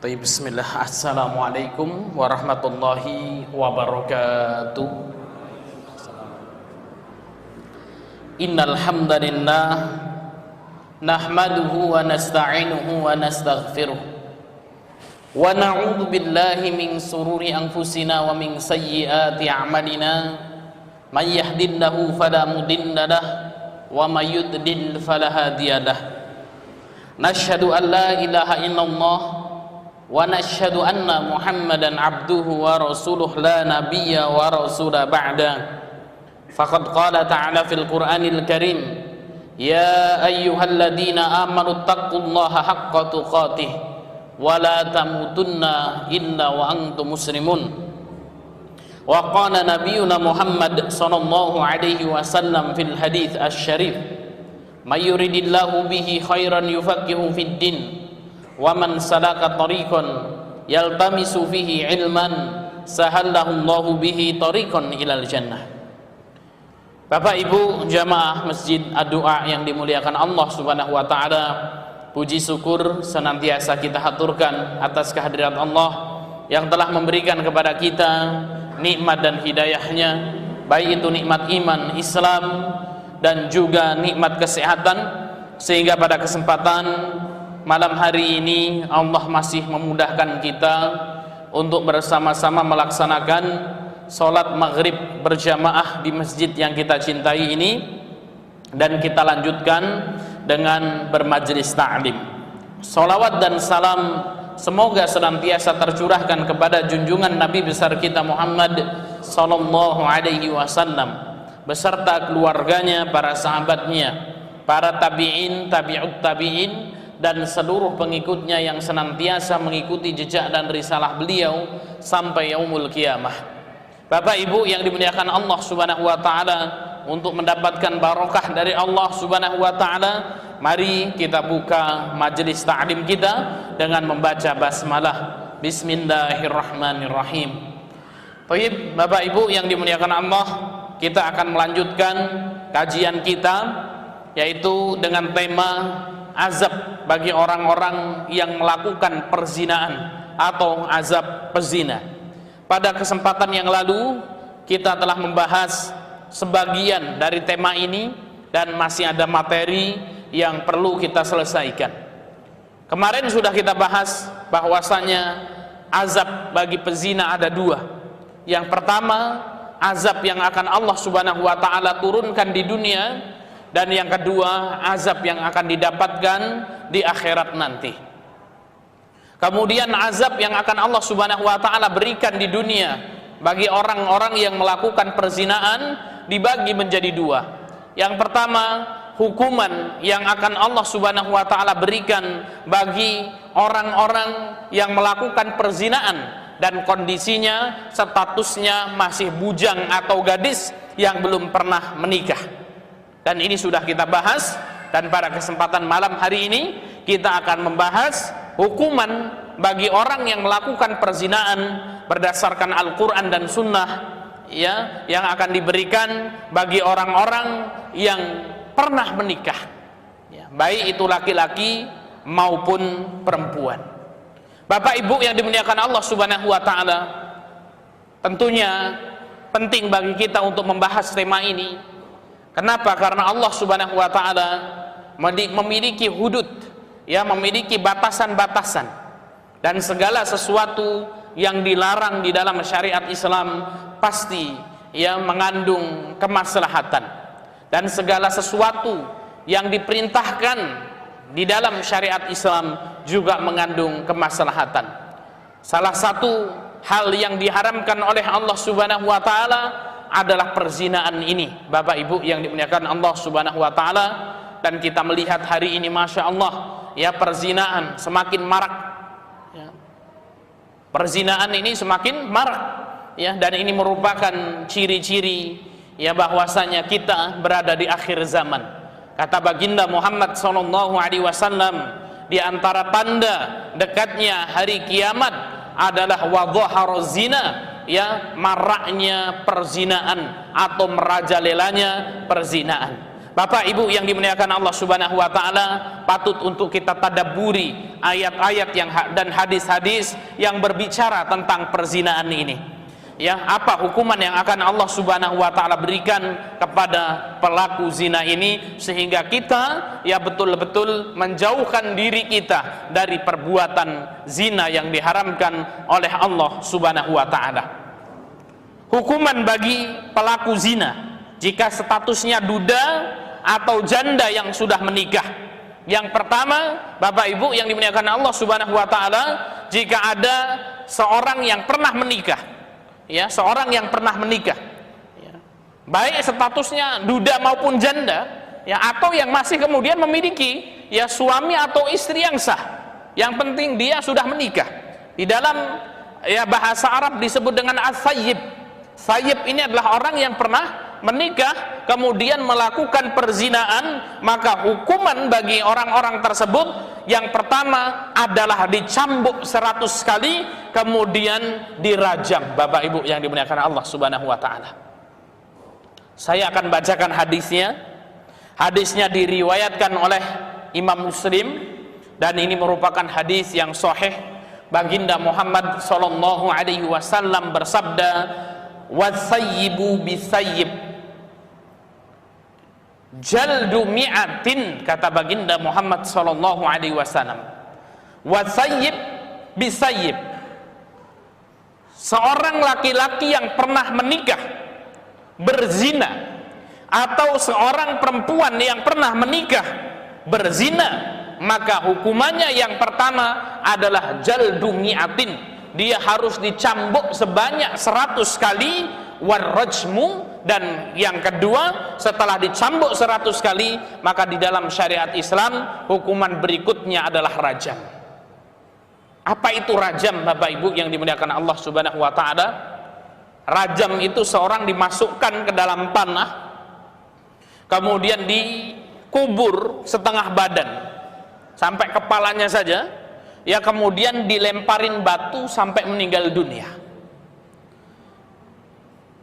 Bismillah. Assalamualaikum warahmatullahi wabarakatuh. Innal hamdalillah nahmaduhu wa nasta'inuhu wa nastaghfiruh wa na'udzu billahi min sururi anfusina wa min sayyiati a'malina. May yahdihillahu fala mudilla lahu wa may yudlil fala hadiyalah. Nashhadu an la ilaha illallah wa nashhadu anna Muhammadan abduhu wa rasuluh la nabiyya wa rasula ba'da. Faqad qala ta'ala fil Qur'anil Karim, ya ayyuhalladzina amanu taqullaha haqqa tuqatih wa la tamutunna illa wa antum muslimun. Wa qala nabiyyuna Muhammad sallallahu alaihi wasallam fil hadits asy-syarif, may yuridillahu bihi khairan yufaqihu fid din wa man salaka tariqan yaltamisu fihi ilman sahallahu Allahu bihi tariqan ilal jannah. Bapak Ibu jamaah Masjid Ad-Du'a yang dimuliakan Allah Subhanahu wa taala, puji syukur senantiasa kita haturkan atas kehadirat Allah yang telah memberikan kepada kita nikmat dan hidayahnya, baik itu nikmat iman Islam dan juga nikmat kesehatan, sehingga pada kesempatan malam hari ini Allah masih memudahkan kita untuk bersama-sama melaksanakan sholat maghrib berjamaah di masjid yang kita cintai ini, dan kita lanjutkan dengan bermajlis ta'lim. Sholawat dan salam semoga senantiasa tercurahkan kepada junjungan Nabi besar kita Muhammad sallallahu alaihi wasallam beserta keluarganya, para sahabatnya, para tabi'in, tabi'ut tabi'in, dan seluruh pengikutnya yang senantiasa mengikuti jejak dan risalah beliau sampai yaumul qiyamah. Bapak Ibu yang dimuliakan Allah Subhanahu wa taala, untuk mendapatkan barokah dari Allah Subhanahu wa taala, mari kita buka majelis ta'lim kita dengan membaca basmalah. Bismillahirrahmanirrahim. Baik, Bapak Ibu yang dimuliakan Allah, kita akan melanjutkan kajian kita, yaitu dengan tema azab bagi orang-orang yang melakukan perzinaan atau azab pezina. Pada kesempatan yang lalu kita telah membahas sebagian dari tema ini dan masih ada materi yang perlu kita selesaikan. Kemarin sudah kita bahas bahwasanya azab bagi pezina ada dua. Yang pertama, azab yang akan Allah Subhanahu wa taala turunkan di dunia, dan yang kedua, azab yang akan didapatkan di akhirat nanti. Kemudian azab yang akan Allah Subhanahu wa taala berikan di dunia bagi orang-orang yang melakukan perzinaan dibagi menjadi dua. Yang pertama, hukuman yang akan Allah Subhanahu wa taala berikan bagi orang-orang yang melakukan perzinaan dan kondisinya statusnya masih bujang atau gadis yang belum pernah menikah. Dan ini sudah kita bahas, dan pada kesempatan malam hari ini kita akan membahas hukuman bagi orang yang melakukan perzinaan berdasarkan Al-Quran dan Sunnah, ya, yang akan diberikan bagi orang-orang yang pernah menikah, ya, baik itu laki-laki maupun perempuan. Bapak Ibu yang dimuliakan Allah Subhanahu wa taala, tentunya penting bagi kita untuk membahas tema ini. Kenapa? Karena Allah Subhanahu wa taala memiliki hudud, ya, memiliki batasan-batasan, dan segala sesuatu yang dilarang di dalam syariat Islam pasti ya mengandung kemaslahatan, dan segala sesuatu yang diperintahkan di dalam syariat Islam juga mengandung kemaslahatan. Salah satu hal yang diharamkan oleh Allah Subhanahu wa taala adalah perzinaan ini, Bapak Ibu yang dimuliakan Allah Subhanahu wa taala. Dan kita melihat hari ini, Masya Allah, ya, perzinaan semakin marak, ya. Perzinaan ini semakin marak, ya, dan ini merupakan ciri-ciri, ya, bahwasanya kita berada di akhir zaman. Kata baginda Muhammad sallallahu alaihi wasallam, di antara tanda dekatnya hari kiamat adalah wadhahara zina, ya, maraknya perzinaan atau merajalelanya perzinaan. Bapak Ibu yang dimuliakan Allah Subhanahu wa taala, patut untuk kita tadabburi ayat-ayat dan hadis-hadis yang berbicara tentang perzinaan ini. Ya, apa hukuman yang akan Allah Subhanahu wa taala berikan kepada pelaku zina ini, sehingga kita ya betul-betul menjauhkan diri kita dari perbuatan zina yang diharamkan oleh Allah Subhanahu wa taala. Hukuman bagi pelaku zina jika statusnya duda atau janda yang sudah menikah. Yang pertama, Bapak Ibu yang dimuliakan Allah Subhanahu wa taala, jika ada seorang yang pernah menikah, ya, seorang yang pernah menikah, ya, baik statusnya duda maupun janda, ya, atau yang masih kemudian memiliki ya suami atau istri yang sah, yang penting dia sudah menikah. Di dalam ya bahasa Arab disebut dengan as-sayyib. Sayyib ini adalah orang yang pernah menikah kemudian melakukan perzinaan, maka hukuman bagi orang-orang tersebut yang pertama adalah dicambuk 100 kali, kemudian dirajam. Bapak Ibu yang dimuliakan Allah Subhanahu wa taala, saya akan bacakan hadisnya. Hadisnya diriwayatkan oleh Imam Muslim dan ini merupakan hadis yang sahih. Baginda Muhammad sallallahu alaihi wasallam bersabda, "Wasayyibu bisayyib jaldu mi'atin," kata baginda Muhammad sallallahu alaihi wasallam. Wasayyib bisayyib, seorang laki-laki yang pernah menikah berzina, atau seorang perempuan yang pernah menikah berzina, maka hukumannya yang pertama adalah jaldu mi'atin, dia harus dicambuk sebanyak 100 kali, warrajmu, dan yang kedua setelah dicambuk 100 kali, maka di dalam syariat Islam hukuman berikutnya adalah rajam. Apa itu rajam, Bapak Ibu yang dimuliakan Allah Subhanahu wa taala? Rajam itu seorang dimasukkan ke dalam tanah, kemudian dikubur setengah badan sampai kepalanya saja, ya, kemudian dilemparin batu sampai meninggal dunia.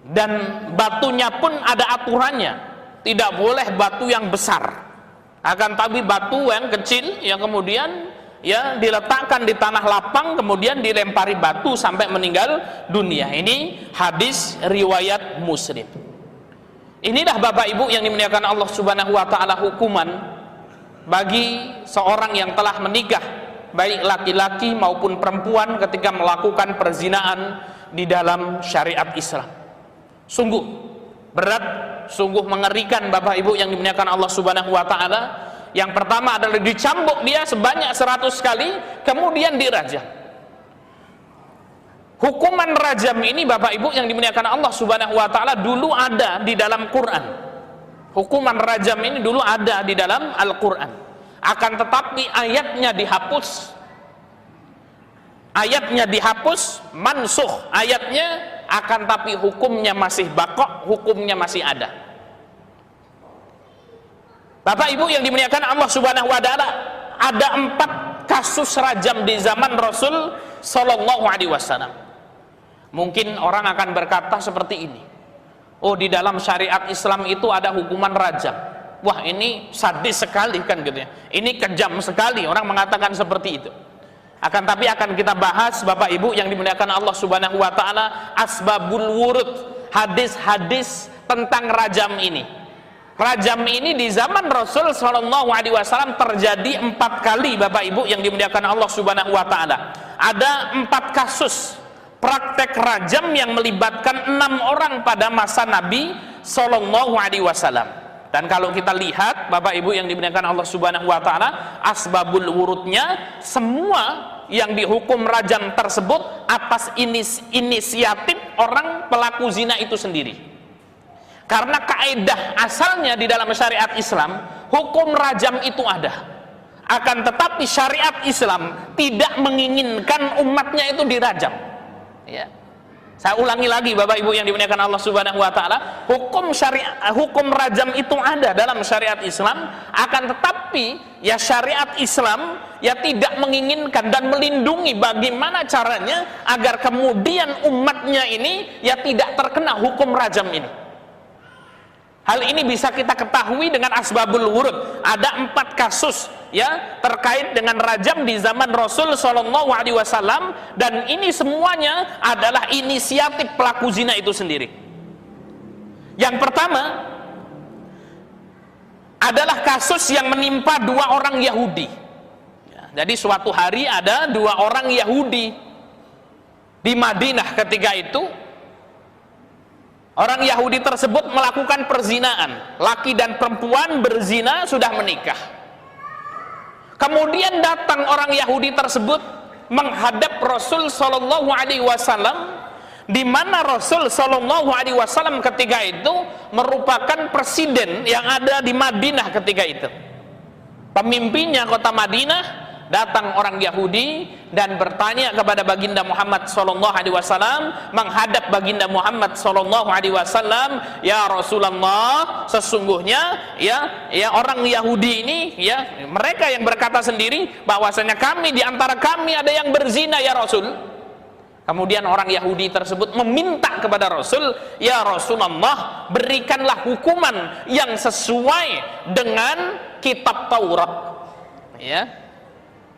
Dan batunya pun ada aturannya, tidak boleh batu yang besar, akan tapi batu yang kecil yang kemudian ya diletakkan di tanah lapang, kemudian dilempari batu sampai meninggal dunia. Ini hadis riwayat Muslim. Inilah Bapak Ibu yang dimuliakan Allah Subhanahu wa taala hukuman bagi seorang yang telah menikah, baik laki-laki maupun perempuan, ketika melakukan perzinaan di dalam syariat Islam. Sungguh berat, sungguh mengerikan Bapak Ibu yang dimuliakan Allah Subhanahu wa taala. Yang pertama adalah dicambuk dia sebanyak 100 kali, kemudian dirajam. Hukuman rajam ini Bapak Ibu yang dimuliakan Allah Subhanahu wa taala dulu ada di dalam Quran. Hukuman rajam ini dulu ada di dalam Al-Quran, akan tetapi ayatnya dihapus. Ayatnya dihapus, mansukh ayatnya, akan tapi hukumnya masih bakok, hukumnya masih ada. Bapak Ibu yang dimuliakan Allah Subhanahu wa taala, ada 4 kasus rajam di zaman Rasul sallallahu alaihi wasallam. Mungkin orang akan berkata seperti ini, oh, di dalam syariat Islam itu ada hukuman rajam. Wah, ini sadis sekali kan gitu ya. Ini kejam sekali, orang mengatakan seperti itu. Akan tapi akan kita bahas Bapak Ibu yang dimuliakan Allah Subhanahu wa taala, asbabul wurud, hadis-hadis tentang rajam ini. Rajam ini di zaman Rasul sallallahu alaihi wasallam terjadi 4 kali Bapak Ibu yang dimuliakan Allah Subhanahu wa taala. Ada 4 kasus praktek rajam yang melibatkan 6 orang pada masa Nabi sallallahu alaihi wasallam. Dan kalau kita lihat Bapak Ibu yang dimuliakan Allah Subhanahu wa taala, asbabul wurudnya, semua yang dihukum rajam tersebut atas inisiatif orang pelaku zina itu sendiri. Karena kaidah asalnya di dalam syariat Islam, hukum rajam itu ada. Akan tetapi syariat Islam tidak menginginkan umatnya itu dirajam. Ya. Saya ulangi lagi Bapak Ibu yang dimuliakan Allah Subhanahu wa taala, hukum rajam itu ada dalam syariat Islam, akan tetapi ya syariat Islam ya tidak menginginkan dan melindungi bagaimana caranya agar kemudian umatnya ini ya tidak terkena hukum rajam ini. Hal ini bisa kita ketahui dengan asbabul wurud. Ada 4 kasus ya terkait dengan rajam di zaman Rasul Shallallahu Alaihi Wasallam, dan ini semuanya adalah inisiatif pelaku zina itu sendiri. Yang pertama adalah kasus yang menimpa 2 orang Yahudi. Jadi suatu hari ada 2 orang Yahudi di Madinah. Ketika itu orang Yahudi tersebut melakukan perzinaan. Laki dan perempuan berzina, sudah menikah. Kemudian datang orang Yahudi tersebut menghadap Rasul Shallallahu Alaihi Wasallam, di mana Rasul Shallallahu Alaihi Wasallam ketika itu merupakan presiden yang ada di Madinah ketika itu. Pemimpinnya kota Madinah. Datang orang Yahudi dan bertanya kepada baginda Muhammad sallallahu alaihi wasallam, menghadap baginda Muhammad sallallahu alaihi wasallam, "Ya Rasulullah, sesungguhnya ya orang Yahudi ini ya mereka yang berkata sendiri bahwasanya kami di antara kami ada yang berzina ya Rasul." Kemudian orang Yahudi tersebut meminta kepada Rasul, "Ya Rasulullah, berikanlah hukuman yang sesuai dengan kitab Taurat." Ya.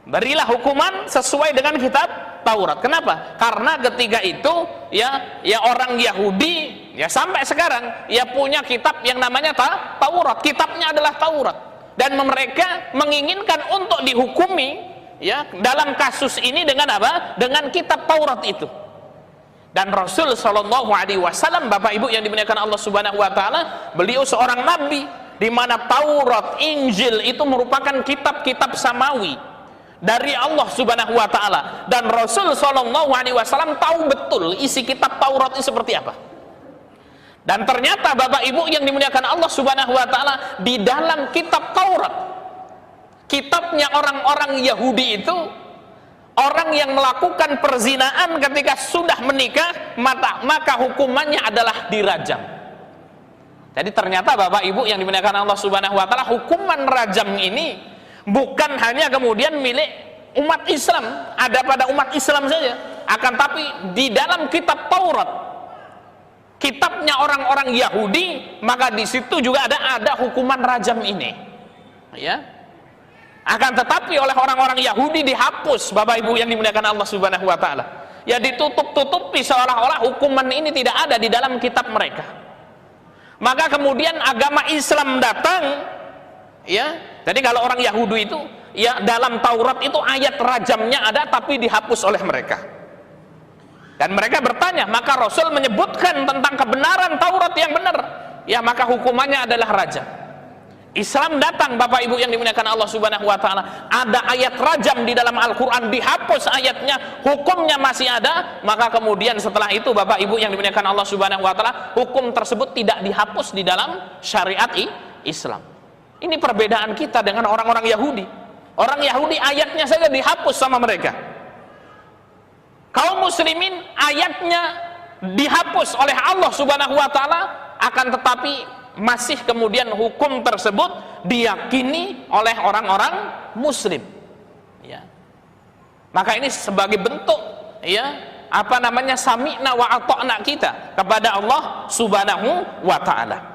Berilah hukuman sesuai dengan kitab Taurat. Kenapa? Karena ketika itu ya orang Yahudi ya sampai sekarang ya punya kitab yang namanya Taurat. Kitabnya adalah Taurat, dan mereka menginginkan untuk dihukumi ya dalam kasus ini dengan apa? Dengan kitab Taurat itu. Dan Rasul Shallallahu Alaihi Wasallam, Bapak Ibu yang dimuliakan Allah Subhanahu Wa Taala, beliau seorang nabi, di mana Taurat, Injil itu merupakan kitab-kitab samawi dari Allah Subhanahu Wa Taala, dan Rasul Shallallahu Alaihi Wasallam tahu betul isi kitab Taurat itu seperti apa. Dan ternyata Bapak Ibu yang dimuliakan Allah Subhanahu Wa Taala, di dalam kitab Taurat, kitabnya orang-orang Yahudi itu, orang yang melakukan perzinaan ketika sudah menikah maka hukumannya adalah dirajam. Jadi ternyata Bapak Ibu yang dimuliakan Allah Subhanahu Wa Taala, hukuman rajam ini bukan hanya kemudian milik umat Islam, ada pada umat Islam saja, akan tapi di dalam kitab Taurat, kitabnya orang-orang Yahudi, maka di situ juga ada hukuman rajam ini. Ya. Akan tetapi oleh orang-orang Yahudi dihapus, Bapak Ibu yang dimuliakan Allah Subhanahu Wa Taala. Ya ditutup-tutupi seolah-olah hukuman ini tidak ada di dalam kitab mereka. Maka kemudian agama Islam datang, ya. Jadi kalau orang Yahudi itu ya dalam Taurat itu ayat rajamnya ada tapi dihapus oleh mereka. Dan mereka bertanya, maka Rasul menyebutkan tentang kebenaran Taurat yang benar, ya maka hukumannya adalah rajam. Islam datang, Bapak Ibu yang dimuliakan Allah Subhanahu Wa Taala, ada ayat rajam di dalam Al-Quran, dihapus ayatnya, hukumnya masih ada. Maka kemudian setelah itu Bapak Ibu yang dimuliakan Allah Subhanahu Wa Taala, hukum tersebut tidak dihapus di dalam syariat Islam. Ini perbedaan kita dengan orang-orang Yahudi. Orang Yahudi ayatnya saja dihapus sama mereka. Kaum muslimin ayatnya dihapus oleh Allah Subhanahu Wa Taala, akan tetapi masih kemudian hukum tersebut diyakini oleh orang-orang muslim. Ya. Maka ini sebagai bentuk ya sami'na wa ata'na kita kepada Allah Subhanahu Wa Taala.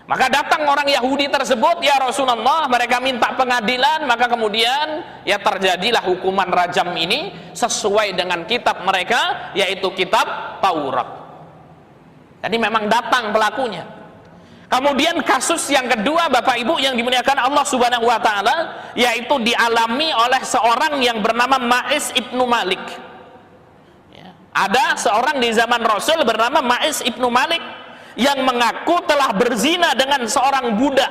Maka datang orang Yahudi tersebut, "Ya Rasulullah," mereka minta pengadilan, maka kemudian ya terjadilah hukuman rajam ini sesuai dengan kitab mereka, yaitu kitab Taurat. Jadi memang datang pelakunya. Kemudian kasus yang kedua, Bapak Ibu yang dimuliakan Allah Subhanahu Wa Taala, yaitu dialami oleh seorang yang bernama Ma'is ibnu Malik. Ya. Ada seorang di zaman Rasul bernama Ma'is ibnu Malik yang mengaku telah berzina dengan seorang budak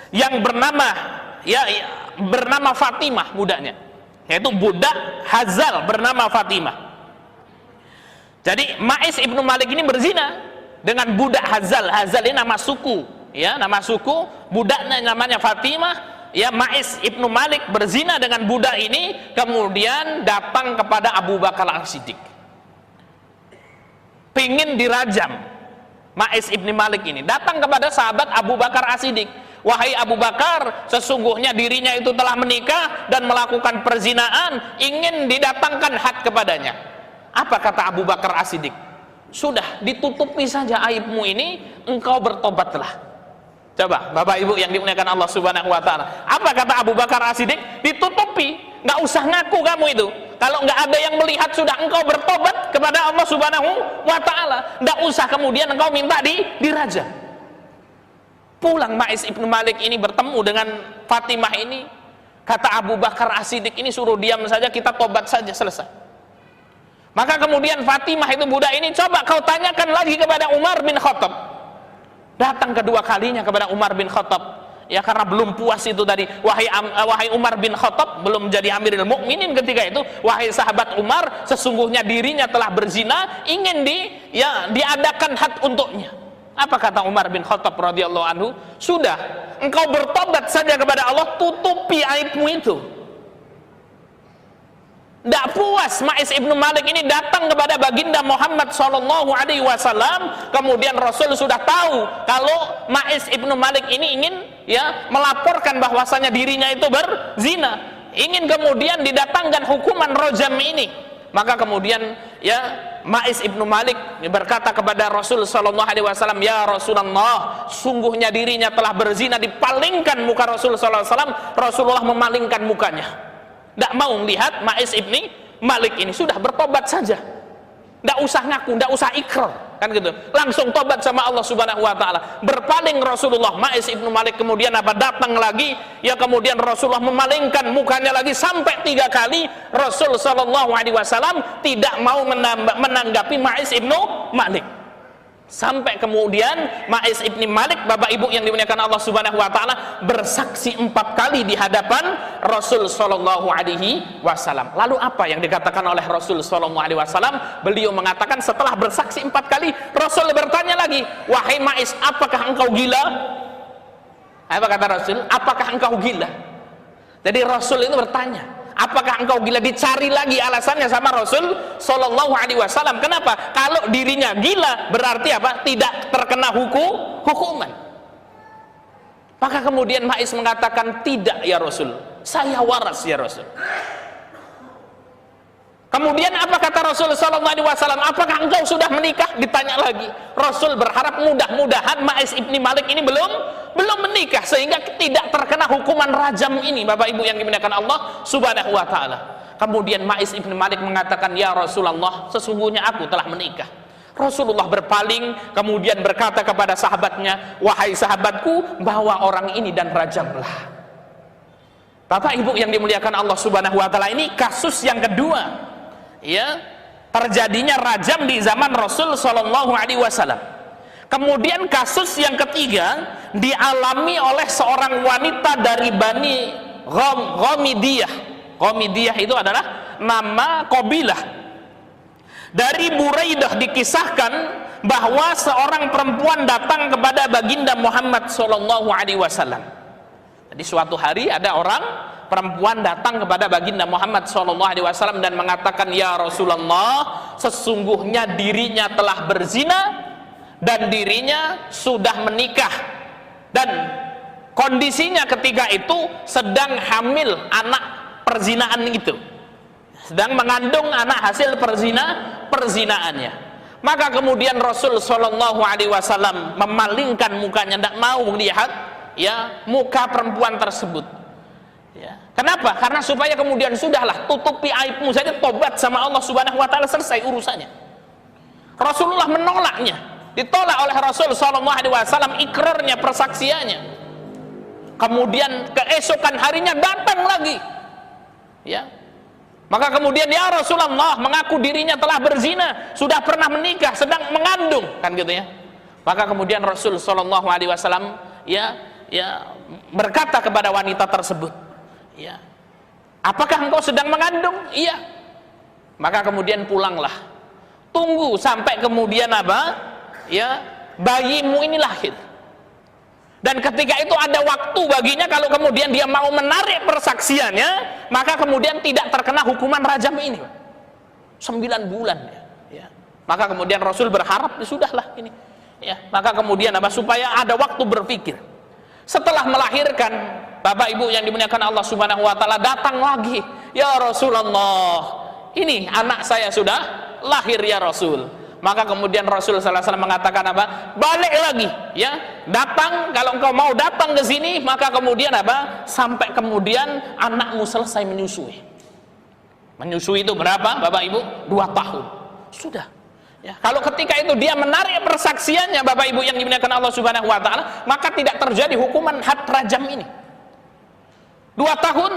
yang bernama Fatimah, budaknya, yaitu budak Hazal bernama Fatimah. Jadi Ma'is ibnu Malik ini berzina dengan budak Hazal. Hazal ini nama suku, ya, nama suku, budaknya namanya Fatimah. Ya, Ma'is ibnu Malik berzina dengan budak ini, kemudian datang kepada Abu Bakar As-Siddiq, pingin dirajam. Ma'is ibnu Malik ini datang kepada sahabat Abu Bakar As-Siddiq, "Wahai Abu Bakar, sesungguhnya dirinya itu telah menikah dan melakukan perzinaan, ingin didatangkan had kepadanya." Apa kata Abu Bakar As-Siddiq? "Sudah, ditutupi saja aibmu ini, engkau bertobatlah." Coba Bapak Ibu yang dimuliakan Allah Subhanahu wa taala. Apa kata Abu Bakar As-Siddiq? Ditutupi, nggak usah ngaku kamu itu. Kalau nggak ada yang melihat sudah engkau bertobat kepada Allah Subhanahu wa taala, nggak usah kemudian engkau minta dirajam. Pulang Ma'is ibnu Malik ini bertemu dengan Fatimah ini, kata Abu Bakar As-Siddiq ini suruh diam saja, kita tobat saja, selesai. Maka kemudian Fatimah itu budak ini, coba kau tanyakan lagi kepada Umar bin Khattab. Datang kedua kalinya kepada Umar bin Khattab, ya karena belum puas itu tadi. Wahai Umar bin Khattab, belum jadi Amirul Mukminin ketika itu. Wahai sahabat Umar, sesungguhnya dirinya telah berzina, ingin diadakan had untuknya. Apa kata Umar bin Khattab radhiyallahu anhu? Sudah, engkau bertobat saja kepada Allah, tutupi aibmu itu. Tidak puas, Ma'is ibnu Malik ini datang kepada baginda Muhammad SAW. Kemudian Rasul sudah tahu kalau Ma'is ibnu Malik ini ingin melaporkan bahwasanya dirinya itu berzina, ingin kemudian didatangkan hukuman rojam ini. Maka kemudian Ma'is ibnu Malik berkata kepada Rasul SAW, ya Rasulullah, sungguhnya dirinya telah berzina. Dipalingkan muka Rasul SAW, Rasulullah memalingkan mukanya. Tidak mau melihat Ma'is ibni Malik ini, sudah bertobat saja, tidak usah ngaku, tidak usah ikrar, kan gitu, langsung tobat sama Allah Subhanahu wa taala. Berpaling Rasulullah, Ma'is ibnu Malik kemudian datang lagi, kemudian Rasulullah memalingkan mukanya lagi sampai 3 kali. Rasul sallallahu alaihi wasallam tidak mau menanggapi Ma'is ibnu Malik. Sampai kemudian Ma'is ibni Malik, Bapak Ibu yang dimuliakan Allah Subhanahu wa taala, bersaksi 4 kali di hadapan Rasul sallallahu alaihi wasallam. Lalu apa yang dikatakan oleh Rasul sallallahu alaihi wasallam? Beliau mengatakan setelah bersaksi 4 kali, Rasul bertanya lagi, "Wahai Ma'is, apakah engkau gila?" Apa kata Rasul? "Apakah engkau gila?" Jadi Rasul itu bertanya, apakah engkau gila? Dicari lagi alasannya sama Rasul sallallahu alaihi wasallam. Kenapa? Kalau dirinya gila berarti apa? Tidak terkena hukuman. Maka kemudian Ma'is mengatakan, tidak ya Rasul, saya waras ya Rasul. Kemudian apa kata Rasul sallallahu alaihi wasallam? Apakah engkau sudah menikah? Ditanya lagi. Rasul berharap mudah-mudahan Ma'is ibni Malik ini belum menikah sehingga tidak terkena hukuman rajam ini, Bapak Ibu yang dimuliakan Allah Subhanahu wa taala. Kemudian Ma'is ibni Malik mengatakan, ya Rasulullah, sesungguhnya aku telah menikah. Rasulullah berpaling kemudian berkata kepada sahabatnya, wahai sahabatku, bawa orang ini dan rajamlah. Bapak Ibu yang dimuliakan Allah Subhanahu wa taala, ini kasus yang kedua terjadinya rajam di zaman Rasul sallallahu alaihi wasallam. Kemudian kasus yang ketiga dialami oleh seorang wanita dari Bani Ghamidiyah. Ghamidiyah itu adalah nama kabilah. Dari Buraidah dikisahkan bahwa seorang perempuan datang kepada baginda Muhammad sallallahu alaihi wasallam. Jadi suatu hari ada orang perempuan datang kepada baginda Muhammad SAW dan mengatakan, ya Rasulullah, sesungguhnya dirinya telah berzina dan dirinya sudah menikah, dan kondisinya ketika itu sedang hamil anak perzinaan itu, sedang mengandung anak hasil perzinaannya. Maka kemudian Rasul SAW memalingkan mukanya, tidak mau melihat muka perempuan tersebut. Kenapa? Karena supaya kemudian sudahlah, tutupi aibmu saja, tobat sama Allah Subhanahu wa taala, selesai urusannya. Rasulullah menolaknya, ditolak oleh Rasul sallallahu alaihi wasallam ikrarnya, persaksiannya. Kemudian keesokan harinya datang lagi. Maka kemudian, ya Rasulullah, mengaku dirinya telah berzina, sudah pernah menikah, sedang mengandung, kan gitu ya. Maka kemudian Rasul sallallahu alaihi wasallam berkata kepada wanita tersebut, apakah engkau sedang mengandung? Iya. Maka kemudian pulanglah, tunggu sampai kemudian bayimu ini lahir. Dan ketika itu ada waktu baginya, kalau kemudian dia mau menarik persaksiannya, maka kemudian tidak terkena hukuman rajam ini, 9 bulan. Maka kemudian Rasul berharap, sudahlah ini. Maka kemudian supaya ada waktu berpikir. Setelah melahirkan, Bapak Ibu yang dimuliakan Allah Subhanahu wa taala, datang lagi, ya Rasulullah, ini anak saya sudah lahir ya Rasul. Maka kemudian Rasul sallallahu alaihi wasallam mengatakan apa? Balik lagi, ya. Datang, kalau engkau mau datang ke sini, maka kemudian apa? Sampai kemudian anakmu selesai menyusui. Menyusui itu berapa, Bapak Ibu? 2 tahun. Sudah. Ya, kalau ketika itu dia menarik persaksiannya, Bapak Ibu yang dimuliakan Allah Subhanahu wa taala, maka tidak terjadi hukuman had rajam ini. 2 tahun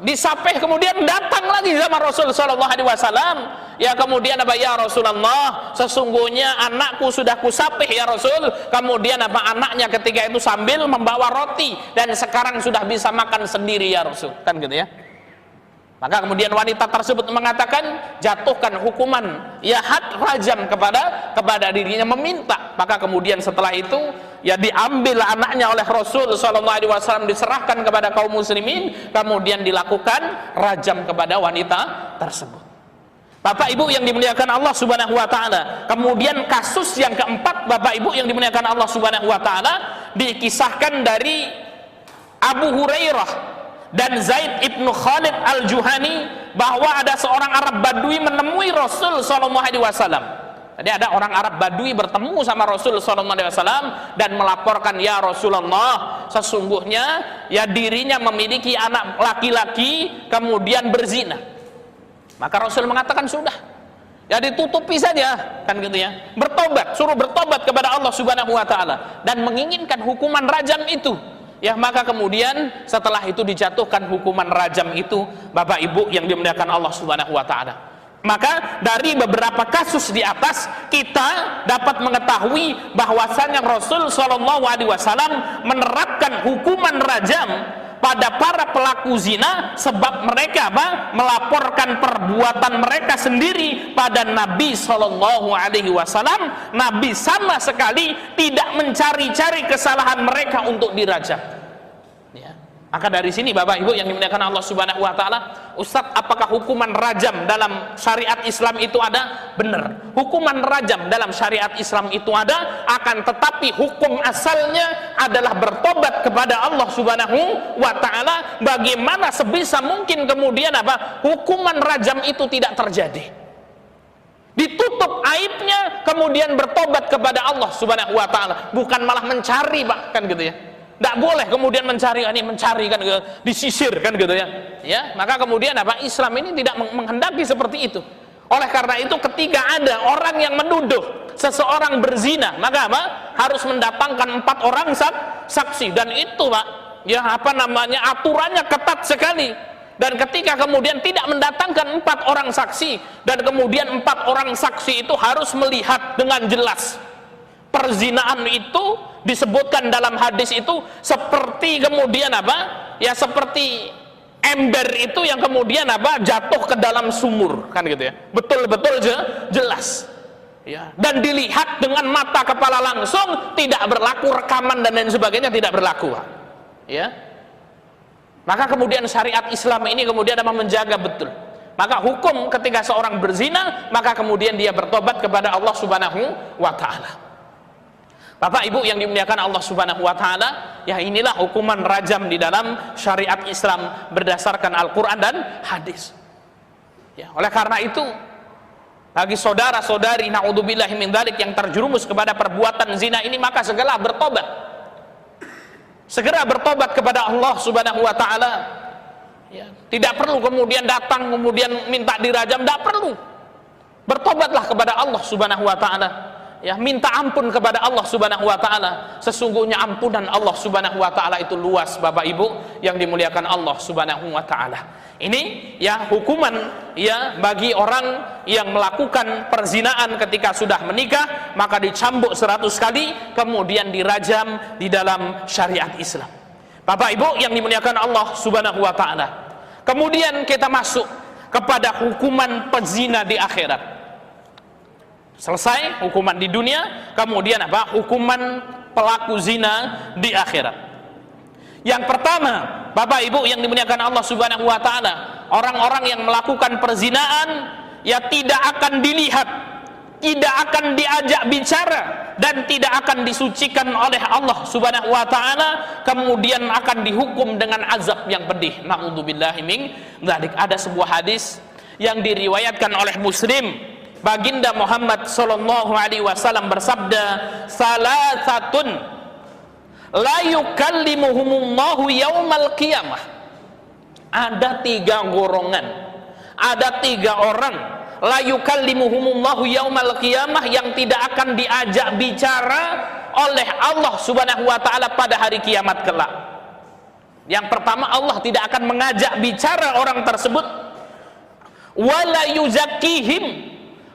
disapeh, kemudian datang lagi sama Rasul sallallahu alaihi wasallam. Ya, kemudian apa? Ya Rasulullah, sesungguhnya anakku sudah kusapeh ya Rasul. Kemudian apa? Anaknya ketika itu sambil membawa roti dan sekarang sudah bisa makan sendiri ya Rasul. Kan gitu ya. Maka kemudian wanita tersebut mengatakan, jatuhkan hukuman ya had rajam kepada dirinya, meminta. Maka kemudian setelah itu ya diambil anaknya oleh Rasul sallallahu alaihi wasallam, diserahkan kepada kaum muslimin, kemudian dilakukan rajam kepada wanita tersebut. Bapak Ibu yang dimuliakan Allah Subhanahu wa taala. Kemudian kasus yang keempat, Bapak Ibu yang dimuliakan Allah Subhanahu wa taala, dikisahkan dari Abu Hurairah dan Zaid ibnu Khalid al-Juhani, bahwa ada seorang Arab Badui menemui Rasul sallallahu alaihi wasallam. Jadi ada orang Arab Badui bertemu sama Rasul sallallahu alaihi wasallam dan melaporkan, ya Rasulullah, sesungguhnya ya dirinya memiliki anak laki-laki kemudian berzina. Maka Rasul mengatakan, sudah, ya ditutupi saja, kan gitu ya. Bertobat, suruh bertobat kepada Allah Subhanahu wa taala dan menginginkan hukuman rajam itu. Ya, maka kemudian setelah itu dijatuhkan hukuman rajam itu, Bapak Ibu yang dimuliakan Allah Subhanahu wa taala. Maka dari beberapa kasus di atas kita dapat mengetahui bahwasanya Rasul sallallahu alaihi wasallam menerapkan hukuman rajam pada para pelaku zina sebab mereka apa? Melaporkan perbuatan mereka sendiri pada Nabi sallallahu alaihi wasallam. Nabi sama sekali tidak mencari-cari kesalahan mereka untuk dirajam. Ya. Maka dari sini Bapak Ibu yang dimuliakan Allah Subhanahu wa taala, Ustaz, apakah hukuman rajam dalam syariat Islam itu ada? Benar. Hukuman rajam dalam syariat Islam itu ada, akan tetapi hukum asalnya adalah bertobat kepada Allah Subhanahu wa taala. Bagaimana sebisa mungkin kemudian apa? Hukuman rajam itu tidak terjadi. Ditutup aibnya, kemudian bertobat kepada Allah Subhanahu wa taala, bukan malah mencari, Pak, kan gitu ya. Tidak boleh kemudian mencari kan gitu, disisir kan gitu ya. Ya, maka kemudian apa? Islam ini tidak menghendaki seperti itu. Oleh karena itu ketika ada orang yang menuduh seseorang berzina, maka apa? Harus mendatangkan 4 orang saksi, dan itu, Pak, ya apa namanya, aturannya ketat sekali. Dan ketika kemudian tidak mendatangkan 4 orang saksi, dan kemudian 4 orang saksi itu harus melihat dengan jelas perzinaan itu, disebutkan dalam hadis itu seperti kemudian apa? Ya seperti ember itu yang kemudian apa? Jatuh ke dalam sumur, kan gitu ya. Betul-betul jelas. Ya, dan dilihat dengan mata kepala langsung, tidak berlaku rekaman dan lain sebagainya, tidak berlaku, Pak. Ya. Maka kemudian syariat Islam ini kemudian apa? Menjaga betul. Maka hukum ketika seorang berzina, maka kemudian dia bertobat kepada Allah Subhanahu wa taala. Bapak Ibu yang dimuliakan Allah Subhanahu wa taala, ya inilah hukuman rajam di dalam syariat Islam berdasarkan Al-Qur'an dan hadis. Ya, oleh karena itu bagi saudara-saudari naudzubillahi min dzalik yang terjerumus kepada perbuatan zina ini, maka segera bertobat. Segera bertobat kepada Allah Subhanahu wa taala. Ya, tidak perlu kemudian datang kemudian minta dirajam, tidak perlu. Bertobatlah kepada Allah Subhanahu wa taala. Ya, minta ampun kepada Allah Subhanahu wa taala. Sesungguhnya ampunan Allah Subhanahu wa taala itu luas, Bapak Ibu yang dimuliakan Allah Subhanahu wa taala. Ini ya hukuman ya bagi orang yang melakukan perzinaan ketika sudah menikah, maka dicambuk 100 kali kemudian dirajam di dalam syariat Islam. Bapak Ibu yang dimuliakan Allah Subhanahu wa taala. Kemudian kita masuk kepada hukuman pezina di akhirat. Selesai hukuman di dunia, kemudian apa? Hukuman pelaku zina di akhirat. Yang pertama, Bapak Ibu yang dimuliakan Allah Subhanahu wa taala, orang-orang yang melakukan perzinaan ya tidak akan dilihat, tidak akan diajak bicara, dan tidak akan disucikan oleh Allah Subhanahu wa taala, kemudian akan dihukum dengan azab yang pedih. Na'udzubillahi min dzalik. Ada sebuah hadis yang diriwayatkan oleh Muslim baginda Muhammad sallallahu alaihi wasallam bersabda, salasatun la yukallimuhumullahu yaumal qiyamah. Ada 3 golongan, ada 3 orang, la yukallimuhumullahu yaumal qiyamah, yang tidak akan diajak bicara oleh Allah Subhanahu wa taala pada hari kiamat kelak. Yang pertama, Allah tidak akan mengajak bicara orang tersebut. Wala yuzakkihim,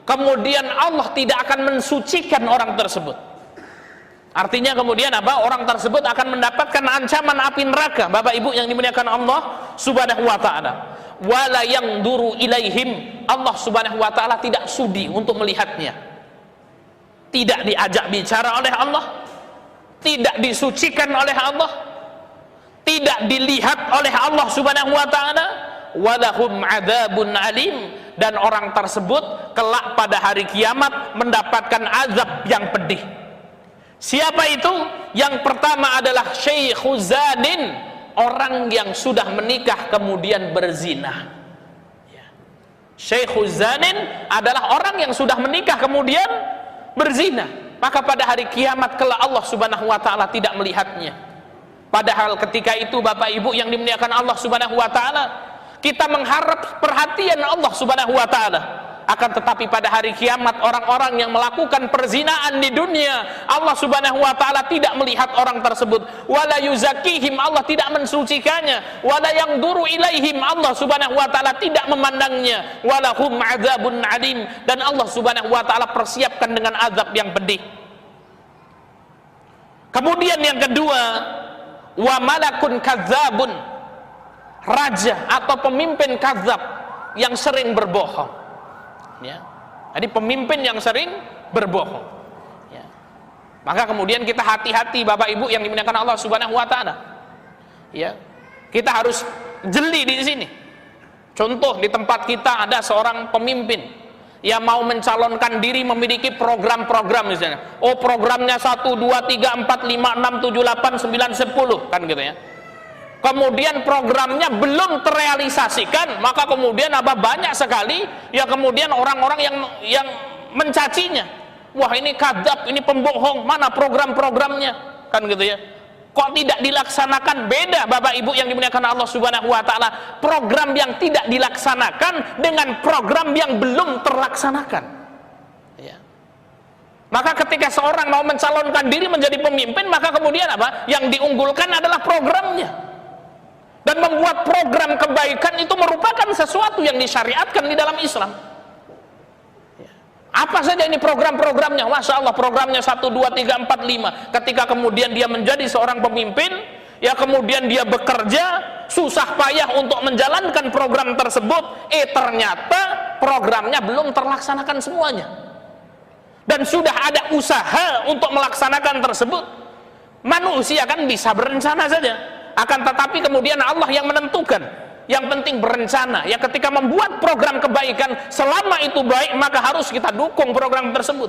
kemudian Allah tidak akan mensucikan orang tersebut. Artinya kemudian apa? Orang tersebut akan mendapatkan ancaman api neraka, Bapak Ibu yang dimuliakan Allah Subhanahu wa taala. Wala yangduru ilaihim, Allah Subhanahu wa taala tidak sudi untuk melihatnya. Tidak diajak bicara oleh Allah, tidak disucikan oleh Allah, tidak dilihat oleh Allah Subhanahu wa taala. Walahum adzabun alim, dan orang tersebut kelak pada hari kiamat mendapatkan azab yang pedih. Siapa itu? Yang pertama adalah syaikhuz zanin, orang yang sudah menikah kemudian berzina. Syaikhuz zanin adalah orang yang sudah menikah kemudian berzina. Maka pada hari kiamat kelak Allah Subhanahu wa taala tidak melihatnya. Padahal ketika itu Bapak Ibu yang dimuliakan Allah Subhanahu wa taala, kita mengharap perhatian Allah Subhanahu wa taala. Akan tetapi pada hari kiamat, orang-orang yang melakukan perzinaan di dunia, Allah Subhanahu wa taala tidak melihat orang tersebut. Wala yuzakkihim, Allah tidak mensucikannya. Wala yangduru ilaihim, Allah Subhanahu wa taala tidak memandangnya. Walahum adzabun alim, dan Allah Subhanahu wa taala persiapkan dengan azab yang pedih. Kemudian yang kedua, wa malakun kadzabun, raja atau pemimpin kadzab yang sering berbohong, ya. Jadi pemimpin yang sering berbohong, ya. Maka kemudian kita hati-hati Bapak Ibu yang dimuliakan Allah Subhanahu wa taala, ya. Kita harus jeli di sini. Contoh, di tempat kita ada seorang pemimpin yang mau mencalonkan diri memiliki program-program misalnya. Oh, programnya 1 2 3 4 5 6 7 8 9 10 kan gitu ya. Kemudian programnya belum terrealisasikan, maka kemudian banyak sekali ya kemudian orang-orang yang mencacinya. Wah, ini kadzab, ini pembohong, mana program-programnya, kan gitu ya. Kok tidak dilaksanakan? Beda Bapak Ibu yang dimuliakan Allah Subhanahu wa taala, program yang tidak dilaksanakan dengan program yang belum terlaksanakan, ya. Maka ketika seorang mau mencalonkan diri menjadi pemimpin, maka kemudian apa? Yang diunggulkan adalah programnya. Dan membuat program kebaikan itu merupakan sesuatu yang disyariatkan di dalam Islam. Apa saja ini program-programnya? Masya Allah, programnya 1, 2, 3, 4, 5. Ketika kemudian dia menjadi seorang pemimpin, ya kemudian dia bekerja susah payah untuk menjalankan program tersebut, ternyata programnya belum terlaksanakan semuanya. Dan sudah ada usaha untuk melaksanakan tersebut. Manusia kan bisa berencana saja, akan tetapi kemudian Allah yang menentukan. Yang penting berencana. Ya, ketika membuat program kebaikan, selama itu baik, maka harus kita dukung program tersebut.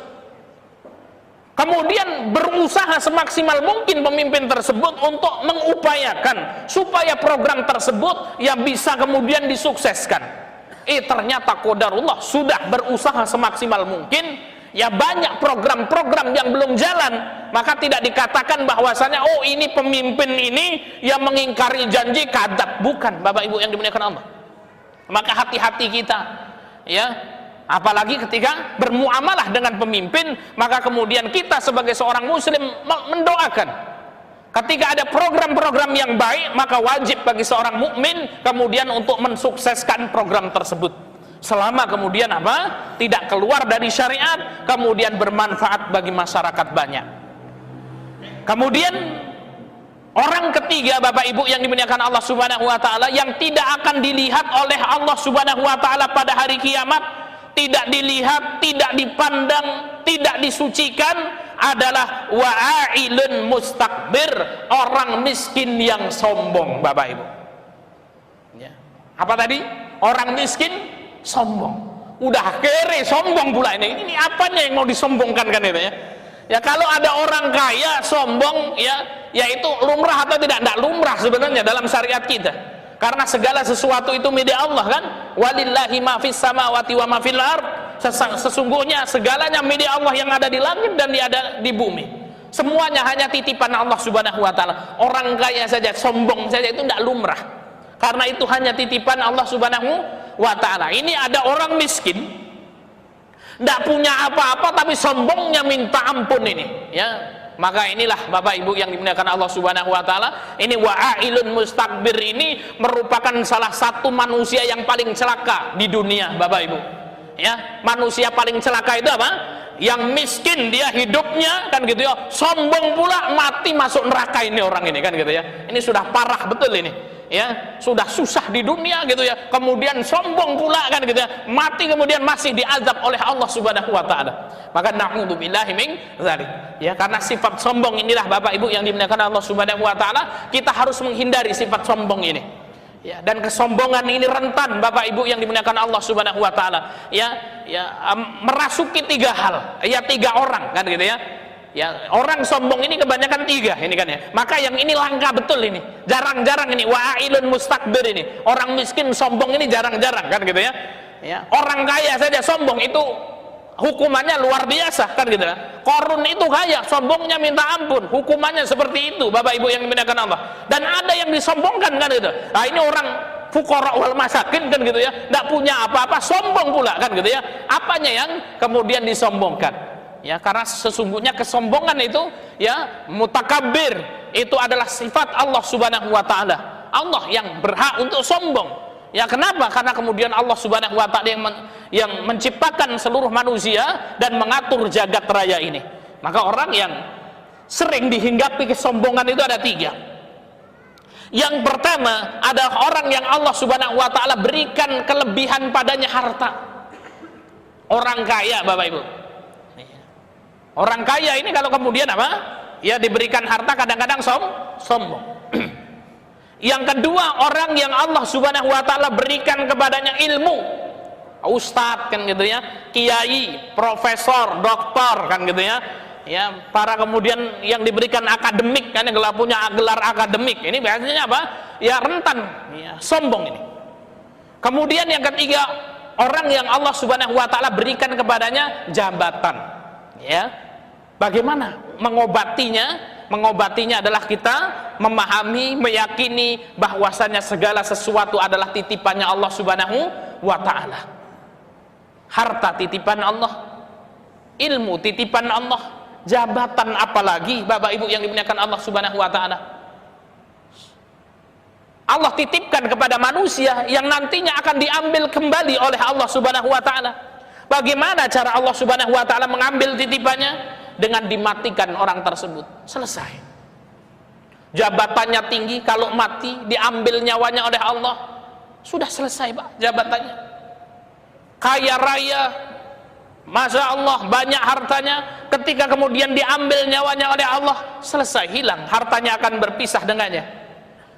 Kemudian berusaha semaksimal mungkin pemimpin tersebut untuk mengupayakan supaya program tersebut yang bisa kemudian disukseskan. Ternyata qadarullah sudah berusaha semaksimal mungkin, ya banyak program-program yang belum jalan, maka tidak dikatakan bahwasanya oh ini pemimpin ini yang mengingkari janji kadzab. Bukan Bapak Ibu yang dimuliakan Allah. Maka hati-hati kita, ya, apalagi ketika bermuamalah dengan pemimpin, maka kemudian kita sebagai seorang muslim mendoakan ketika ada program-program yang baik, maka wajib bagi seorang mukmin kemudian untuk mensukseskan program tersebut. Selama kemudian tidak keluar dari syariat, kemudian bermanfaat bagi masyarakat banyak. Kemudian orang ketiga Bapak Ibu yang dimuliakan Allah Subhanahu wa taala, yang tidak akan dilihat oleh Allah Subhanahu wa taala pada hari kiamat, tidak dilihat, tidak dipandang, tidak disucikan, adalah wa'ilun mustakbir, orang miskin yang sombong Bapak Ibu, ya. Apa tadi? Orang miskin sombong, udah kere sombong pula ini apanya yang mau disombongkan kan itu ya. Ya kalau ada orang kaya sombong, ya yaitu lumrah atau tidak lumrah sebenarnya dalam syariat kita, karena segala sesuatu itu milik Allah kan. Walillahi ma fis samawati wa ma fil ard, Sesungguhnya segalanya milik Allah yang ada di langit dan ada di bumi. Semuanya hanya titipan Allah Subhanahu wa taala. Orang kaya saja, sombong saja itu tidak lumrah. Karena itu hanya titipan Allah Subhanahu wa taala. Ini ada orang miskin, tidak punya apa-apa tapi sombongnya minta ampun ini, ya. Maka inilah Bapak Ibu yang dimuliakan Allah Subhanahu wa taala, ini wa'ailun mustakbir ini merupakan salah satu manusia yang paling celaka di dunia, Bapak Ibu. Ya, manusia paling celaka itu apa? Yang miskin dia hidupnya kan gitu ya, sombong pula mati masuk neraka ini orang ini kan gitu ya. Ini sudah parah betul ini. Ya, sudah susah di dunia gitu ya, kemudian sombong pula kan gitu ya, mati kemudian masih diazab oleh Allah Subhanahu wa taala. Maka na'udzubillahi min dzalik. Ya, karena sifat sombong inilah Bapak Ibu yang dimuliakan Allah Subhanahu wa taala, kita harus menghindari sifat sombong ini. Ya, dan kesombongan ini rentan Bapak Ibu yang dimuliakan Allah Subhanahu wa taala. Merasuki tiga hal, ya tiga orang kan gitu ya. Ya, orang sombong ini kebanyakan tiga ini kan ya. Maka yang ini langka betul ini. Jarang-jarang ini wa'ailun mustakbir ini. Orang miskin sombong ini jarang-jarang kan gitu ya. Ya, orang kaya saja sombong itu hukumannya luar biasa kan gitu ya. Korun itu kaya, sombongnya minta ampun, hukumannya seperti itu Bapak Ibu yang dimuliakan Allah. Dan ada yang disombongkan kan gitu. Nah, ini orang fuqara wal masakin kan gitu ya, tidak punya apa-apa, sombong pula kan gitu ya. Apanya yang kemudian disombongkan? Ya, karena sesungguhnya kesombongan itu ya mutakabbir itu adalah sifat Allah Subhanahu wa taala. Allah yang berhak untuk sombong. Ya, kenapa? Karena kemudian Allah Subhanahu wa taala yang menciptakan seluruh manusia dan mengatur jagat raya ini. Maka orang yang sering dihinggapi kesombongan itu ada tiga. Yang pertama adalah orang yang Allah Subhanahu wa taala berikan kelebihan padanya harta. Orang kaya Bapak Ibu. Orang kaya ini kalau kemudian apa? Ya diberikan harta kadang-kadang sombong. Yang kedua, orang yang Allah Subhanahu wa taala berikan kepadanya ilmu. Ustadz kan gitu ya, kiai, profesor, doktor kan gitu ya. Ya, para kemudian yang diberikan akademik kan yang punya gelar akademik. Ini biasanya apa? Ya rentan, ya, sombong ini. Kemudian yang ketiga, orang yang Allah Subhanahu wa taala berikan kepadanya jabatan. Ya, bagaimana mengobatinya? Mengobatinya adalah kita memahami, meyakini bahwasanya segala sesuatu adalah titipannya Allah Subhanahu wa taala. Harta titipan Allah, ilmu titipan Allah, jabatan apalagi Bapak Ibu yang dimuliakan Allah Subhanahu wa taala. Allah titipkan kepada manusia yang nantinya akan diambil kembali oleh Allah Subhanahu wa taala. Bagaimana cara Allah Subhanahu wa taala mengambil titipannya? Dengan dimatikan orang tersebut. Selesai. Jabatannya tinggi, kalau mati diambil nyawanya oleh Allah, sudah selesai Pak jabatannya. Kaya raya, Masya Allah banyak hartanya, ketika kemudian diambil nyawanya oleh Allah, selesai, hilang, hartanya akan berpisah dengannya.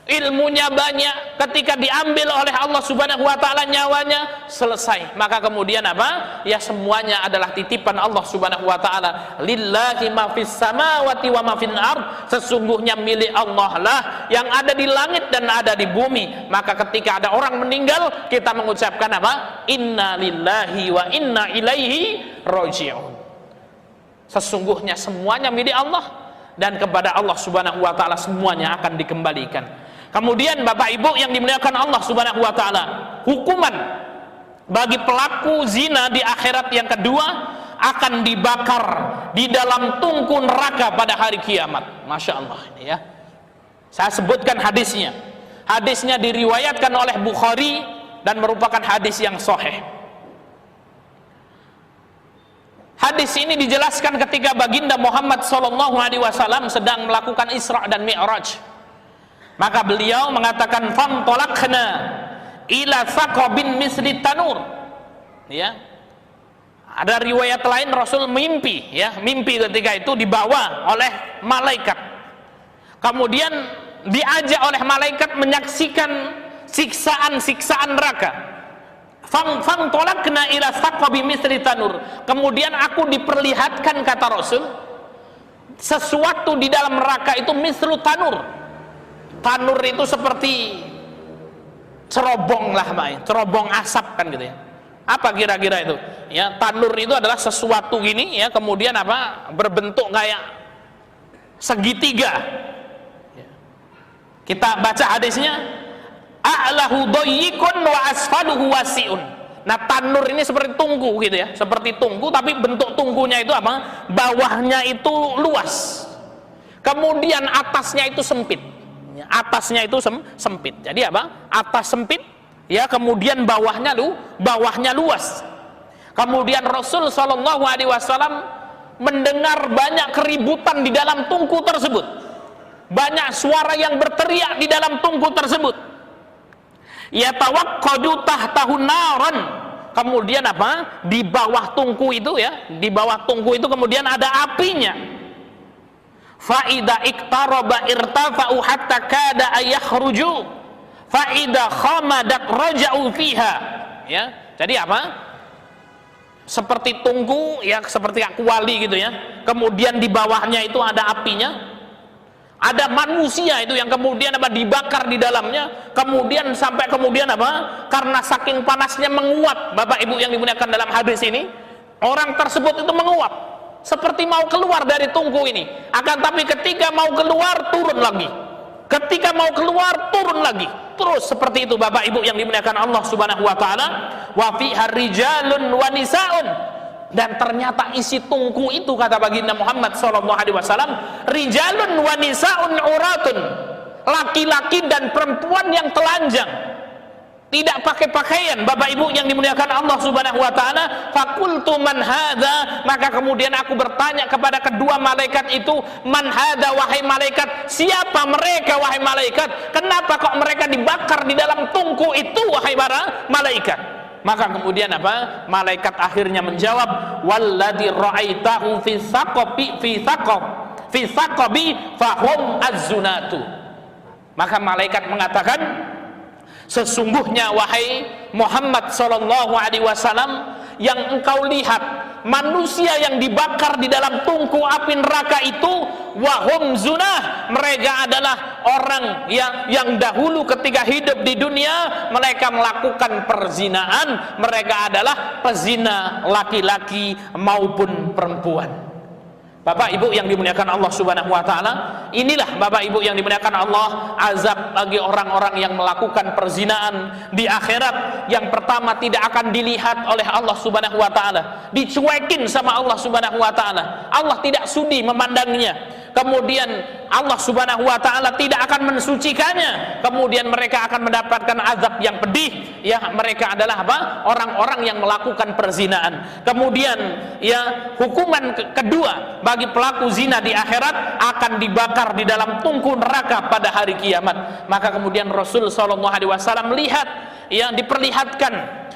Ilmunya banyak, ketika diambil oleh Allah Subhanahu wa taala nyawanya, selesai. Maka kemudian apa? Ya semuanya adalah titipan Allah Subhanahu wa taala. Lillahi ma fis samawati wa ma fil ard. Sesungguhnya milik Allah lah yang ada di langit dan ada di bumi. Maka ketika ada orang meninggal, kita mengucapkan apa? Inna lillahi wa inna ilaihi raji'un. Sesungguhnya semuanya milik Allah dan kepada Allah Subhanahu wa taala semuanya akan dikembalikan. Kemudian Bapak Ibu yang dimuliakan Allah Subhanahu wa taala, hukuman bagi pelaku zina di akhirat yang kedua akan dibakar di dalam tungku neraka pada hari kiamat. Masya Allah ini ya. Saya sebutkan hadisnya. Hadisnya diriwayatkan oleh Bukhari dan merupakan hadis yang sahih. Hadis ini dijelaskan ketika baginda Muhammad SAW sedang melakukan Isra dan Mi'raj. Maka beliau mengatakan fantolakna ila saqabin misli tanur. Ya. Ada riwayat lain Rasul mimpi, ya, mimpi ketika itu dibawa oleh malaikat. Kemudian diajak oleh malaikat menyaksikan siksaan-siksaan neraka. Fantolakna ila saqabin misli tanur. Kemudian aku diperlihatkan kata Rasul sesuatu di dalam neraka itu mislu tanur. Tanur itu seperti cerobong lah, cerobong asap kan gitu ya. Apa kira-kira itu? Ya, tanur itu adalah sesuatu gini ya, kemudian apa? Berbentuk kayak segitiga. Ya. Kita baca hadisnya, a'lahu dayyikun wa asfaluhu wasi'un. Nah, tanur ini seperti tungku gitu ya, seperti tungku, tapi bentuk tungkunya itu apa? Bawahnya itu luas, kemudian atasnya itu sempit. Ya, atasnya itu sempit. Jadi apa? Atas sempit, ya, kemudian bawahnya luas. Kemudian Rasul Shallallahu Alaihi Wasallam mendengar banyak keributan di dalam tungku tersebut, banyak suara yang berteriak di dalam tungku tersebut. Yatawaqqadu tahtahu naran. Kemudian apa? Di bawah tungku itu ya, di bawah tungku itu kemudian ada apinya. Fa idza iqtaraba irtafa'u hatta kada ayakhruju. Fa idza khamadat raja'u fiha. Ya. Jadi apa? Seperti tungku ya, seperti kuali gitu ya. Kemudian di bawahnya itu ada apinya. Ada manusia itu yang kemudian apa? Dibakar di dalamnya, kemudian sampai kemudian apa? Karena saking panasnya menguap, Bapak Ibu yang dimuliakan dalam hadis ini, orang tersebut itu menguap seperti mau keluar dari tungku ini. Akan tapi ketika mau keluar turun lagi, ketika mau keluar turun lagi, terus seperti itu Bapak Ibu yang dimuliakan Allah Subhanahu wa taala. Wa fiha rijalun wa nisaun. Dan ternyata isi tungku itu, kata baginda Muhammad SAW, rijalun wa nisaun uratun, laki-laki dan perempuan yang telanjang, tidak pakai pakaian, Bapak Ibu yang dimuliakan Allah Subhanahu wa taala. Fakultu man hadza, maka kemudian aku bertanya kepada kedua malaikat itu, man hadza, wahai malaikat, siapa mereka wahai malaikat? Kenapa kok mereka dibakar di dalam tungku itu wahai para malaikat? Maka kemudian apa? Malaikat akhirnya menjawab, walladzi ra'aitahu fi thaqabi fahum az-zunatu. Maka malaikat mengatakan, sesungguhnya wahai Muhammad sallallahu alaihi wasallam, yang engkau lihat manusia yang dibakar di dalam tungku api neraka itu, wahum zunah, mereka adalah orang yang dahulu ketika hidup di dunia mereka melakukan perzinaan, mereka adalah pezina laki-laki maupun perempuan. Bapak Ibu yang dimuliakan Allah Subhanahu wa taala, inilah Bapak Ibu yang dimuliakan Allah, azab bagi orang-orang yang melakukan perzinaan di akhirat. Yang pertama, tidak akan dilihat oleh Allah Subhanahu wa taala, dicuekin sama Allah Subhanahu wa taala. Allah tidak sudi memandangnya. Kemudian Allah Subhanahu wa taala tidak akan mensucikannya. Kemudian mereka akan mendapatkan azab yang pedih. Ya, mereka adalah apa? Orang-orang yang melakukan perzinaan. Kemudian ya, hukuman kedua bagi pelaku zina di akhirat akan dibakar di dalam tungku neraka pada hari kiamat. Maka kemudian Rasul sallallahu alaihi wasallam melihat, yang diperlihatkan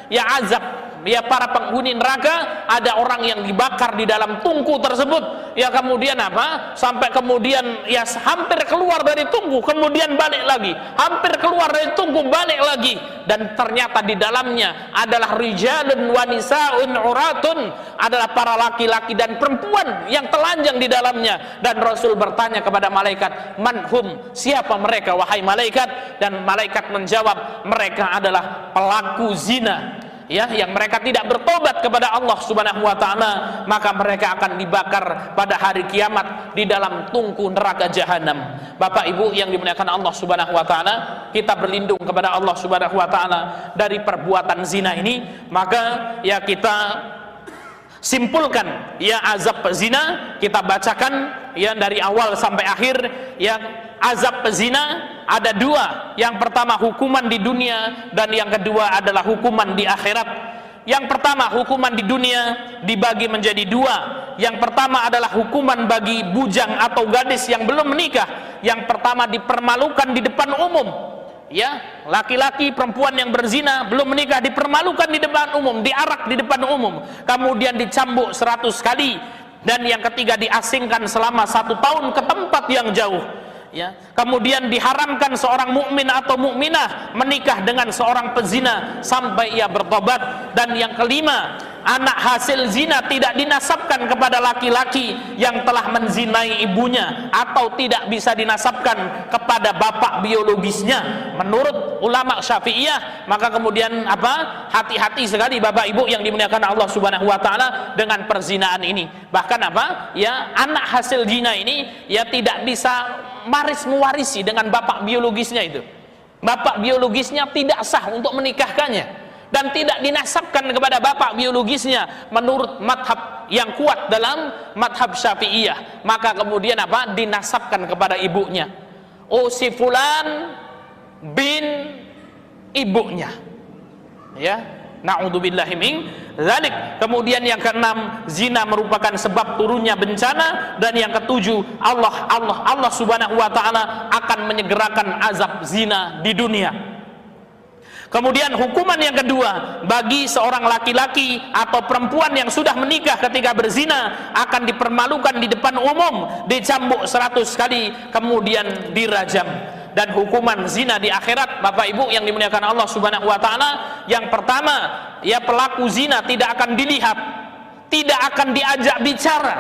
ya azab ya para penghuni neraka, ada orang yang dibakar di dalam tungku tersebut. Ya kemudian apa? Sampai kemudian ya hampir keluar dari tungku, kemudian balik lagi, hampir keluar dari tungku, balik lagi, dan ternyata di dalamnya adalah rijalun wa nisaun uratun, adalah para laki-laki dan perempuan yang telanjang di dalamnya. Dan Rasul bertanya kepada malaikat, manhum, siapa mereka wahai malaikat? Dan malaikat menjawab, mereka adalah pelaku zina, ya, yang mereka tidak bertobat kepada Allah Subhanahu wa taala, maka mereka akan dibakar pada hari kiamat di dalam tungku neraka jahanam. Bapak Ibu yang dimuliakan Allah Subhanahu wa taala, kita berlindung kepada Allah Subhanahu wa taala dari perbuatan zina ini. Maka ya kita simpulkan ya azab zina, kita bacakan ya dari awal sampai akhir. Ya, azab pezina ada dua. Yang pertama hukuman di dunia, dan yang kedua adalah hukuman di akhirat. Yang pertama hukuman di dunia dibagi menjadi dua. Yang pertama adalah hukuman bagi bujang atau gadis yang belum menikah. Yang pertama dipermalukan di depan umum. Ya, laki-laki perempuan yang berzina belum menikah dipermalukan di depan umum, diarak di depan umum, kemudian dicambuk 100 kali. Dan yang ketiga diasingkan selama 1 tahun ke tempat yang jauh. Ya, kemudian diharamkan seorang mukmin atau mukminah menikah dengan seorang pezina sampai ia bertobat. Dan yang kelima, anak hasil zina tidak dinasabkan kepada laki-laki yang telah menzinai ibunya, atau tidak bisa dinasabkan kepada bapak biologisnya. Menurut ulama Syafi'iyah, maka kemudian apa? Hati-hati sekali Bapak Ibu yang dimuliakan Allah Subhanahu wa taala dengan perzinaan ini. Bahkan apa? Ya, anak hasil zina ini ya tidak bisa mewarisi dengan bapak biologisnya itu. Bapak biologisnya tidak sah untuk menikahkannya dan tidak dinasabkan kepada bapak biologisnya menurut madhab yang kuat dalam madhab Syafi'iyah. Maka kemudian apa? Dinasabkan kepada ibunya. Oh, si fulan bin ibunya. Ya, na'udzubillahi min dzalik. Kemudian yang keenam, zina merupakan sebab turunnya bencana, dan yang ketujuh, Allah Subhanahu wa taala akan menyegerakan azab zina di dunia. Kemudian hukuman yang kedua bagi seorang laki-laki atau perempuan yang sudah menikah ketika berzina akan dipermalukan di depan umum, dicambuk 100 kali, kemudian dirajam. Dan hukuman zina di akhirat, Bapak Ibu yang dimuliakan Allah Subhanahu wa taala, yang pertama, ya pelaku zina tidak akan dilihat, tidak akan diajak bicara,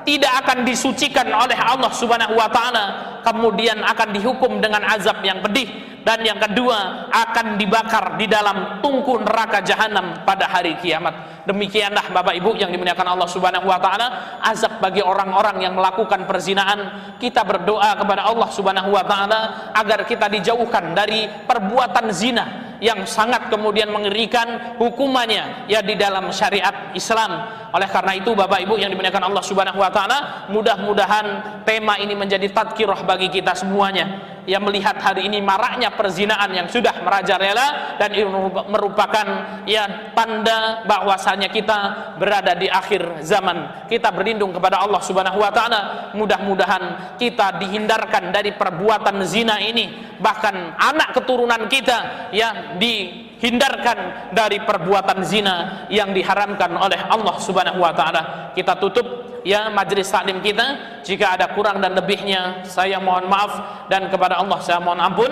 tidak akan disucikan oleh Allah Subhanahu wa taala, kemudian akan dihukum dengan azab yang pedih. Dan yang kedua, akan dibakar di dalam tungku neraka jahanam pada hari kiamat. Demikianlah Bapak Ibu yang dimuliakan Allah Subhanahu wa taala, azab bagi orang-orang yang melakukan perzinaan. Kita berdoa kepada Allah Subhanahu wa taala agar kita dijauhkan dari perbuatan zina yang sangat kemudian mengerikan hukumannya ya di dalam syariat Islam. Oleh karena itu Bapak Ibu yang dimuliakan Allah Subhanahu wa taala, mudah-mudahan tema ini menjadi tadkirah bagi kita semuanya, yang melihat hari ini maraknya perzinaan yang sudah merajalela, dan ini merupakan ya tanda bahwasanya kita berada di akhir zaman. Kita berlindung kepada Allah Subhanahu wa taala, mudah-mudahan kita dihindarkan dari perbuatan zina ini, bahkan anak keturunan kita ya dihindarkan dari perbuatan zina yang diharamkan oleh Allah Subhanahu wa taala. Kita tutup ya majelis taklim kita. Jika ada kurang dan lebihnya saya mohon maaf, dan kepada Allah saya mohon ampun.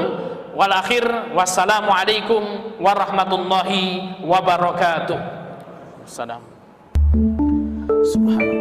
Wal akhir, wassalamualaikum warahmatullahi wabarakatuh. Assalam. Subhanallah.